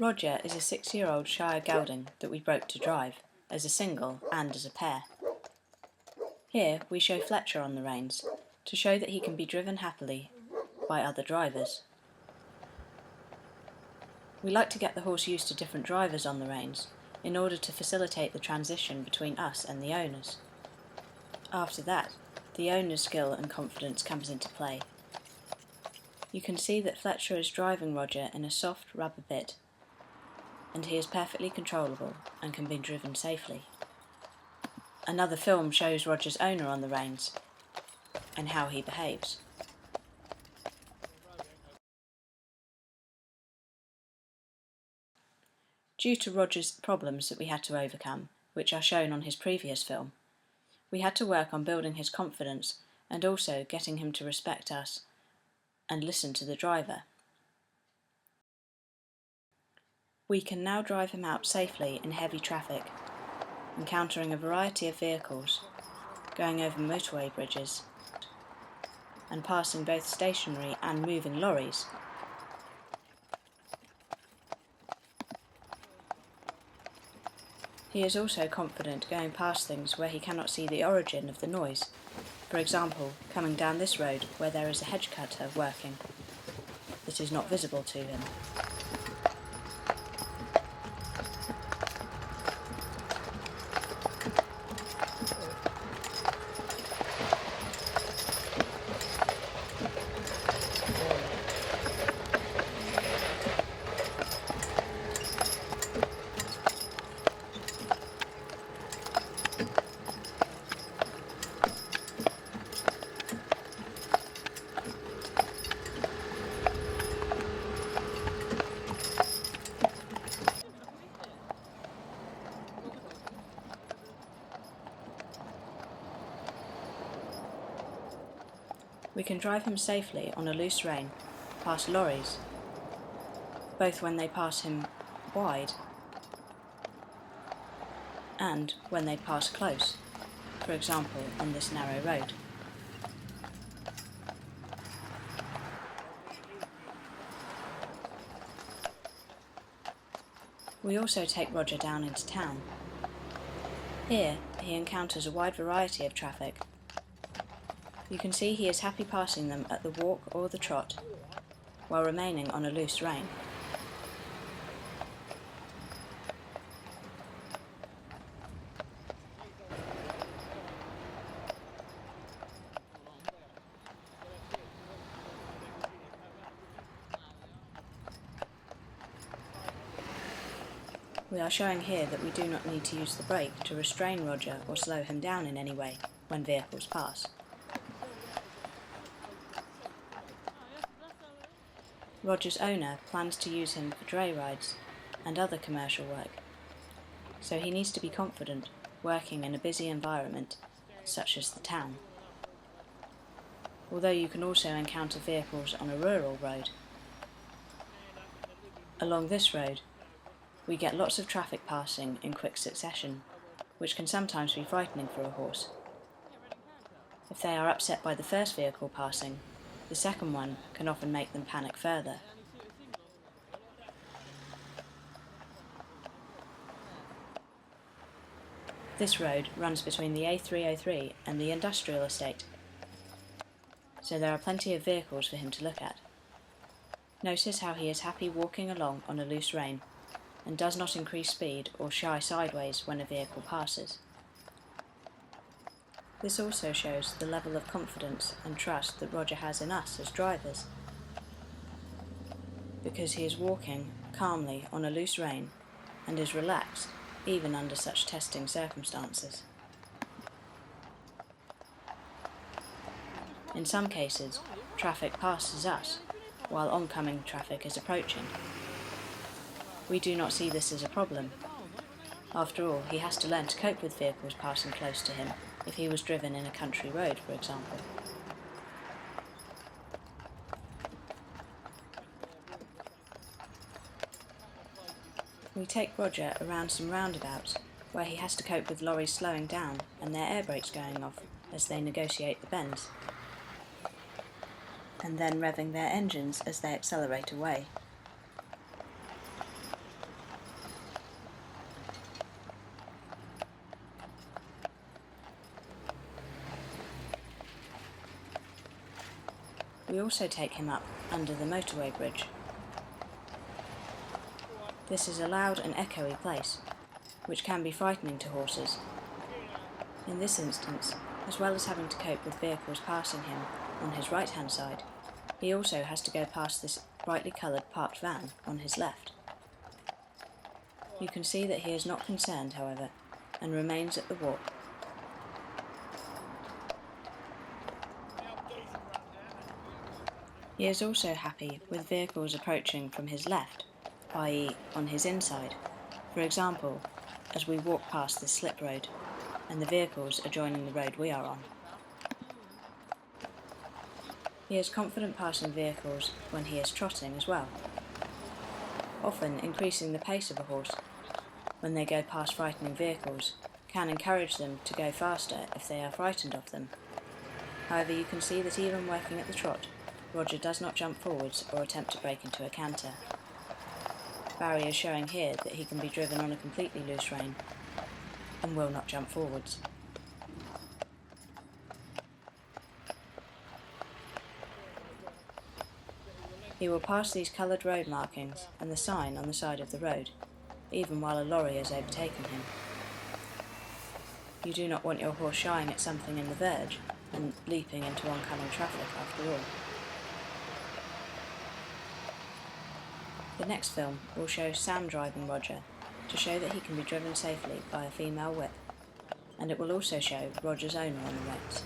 Roger is a 6-year-old shire gelding that we broke to drive, as a single and as a pair. Here we show Fletcher on the reins, to show that he can be driven happily by other drivers. We like to get the horse used to different drivers on the reins, in order to facilitate the transition between us and the owners. After that, the owner's skill and confidence comes into play. You can see that Fletcher is driving Roger in a soft rubber bit, and he is perfectly controllable and can be driven safely. Another film shows Roger's owner on the reins and how he behaves. Due to Roger's problems that we had to overcome, which are shown on his previous film, we had to work on building his confidence and also getting him to respect us and listen to the driver. We can now drive him out safely in heavy traffic, encountering a variety of vehicles, going over motorway bridges, and passing both stationary and moving lorries. He is also confident going past things where he cannot see the origin of the noise. For example, coming down this road where there is a hedge cutter working that is not visible to him. We can drive him safely on a loose rein, past lorries, both when they pass him wide and when they pass close, for example on this narrow road. We also take Roger down into town. Here he encounters a wide variety of traffic. You can see he is happy passing them at the walk or the trot, while remaining on a loose rein. We are showing here that we do not need to use the brake to restrain Roger or slow him down in any way when vehicles pass. Roger's owner plans to use him for dray rides and other commercial work, so he needs to be confident working in a busy environment such as the town. Although you can also encounter vehicles on a rural road. Along this road, we get lots of traffic passing in quick succession, which can sometimes be frightening for a horse. If they are upset by the first vehicle passing, the second one can often make them panic further. This road runs between the A303 and the industrial estate, so there are plenty of vehicles for him to look at. Notice how he is happy walking along on a loose rein, and does not increase speed or shy sideways when a vehicle passes. This also shows the level of confidence and trust that Roger has in us as drivers, because he is walking calmly on a loose rein and is relaxed even under such testing circumstances. In some cases, traffic passes us while oncoming traffic is approaching. We do not see this as a problem. After all, he has to learn to cope with vehicles passing close to him if he was driven in a country road, for example. We take Roger around some roundabouts where he has to cope with lorries slowing down and their air brakes going off as they negotiate the bends, and then revving their engines as they accelerate away. We also take him up under the motorway bridge. This is a loud and echoey place, which can be frightening to horses. In this instance, as well as having to cope with vehicles passing him on his right-hand side, he also has to go past this brightly coloured parked van on his left. You can see that he is not concerned, however, and remains at the walk. He is also happy with vehicles approaching from his left, i.e. on his inside, for example, as we walk past this slip road, and the vehicles are joining the road we are on. He is confident passing vehicles when he is trotting as well, often increasing the pace of a horse when they go past frightening vehicles can encourage them to go faster if they are frightened of them. However, you can see that even working at the trot, Roger does not jump forwards or attempt to break into a canter. Barry is showing here that he can be driven on a completely loose rein and will not jump forwards. He will pass these coloured road markings and the sign on the side of the road, even while a lorry is overtaking him. You do not want your horse shying at something in the verge and leaping into oncoming traffic after all. The next film will show Sam driving Roger to show that he can be driven safely by a female whip, and it will also show Roger's owner on the reins.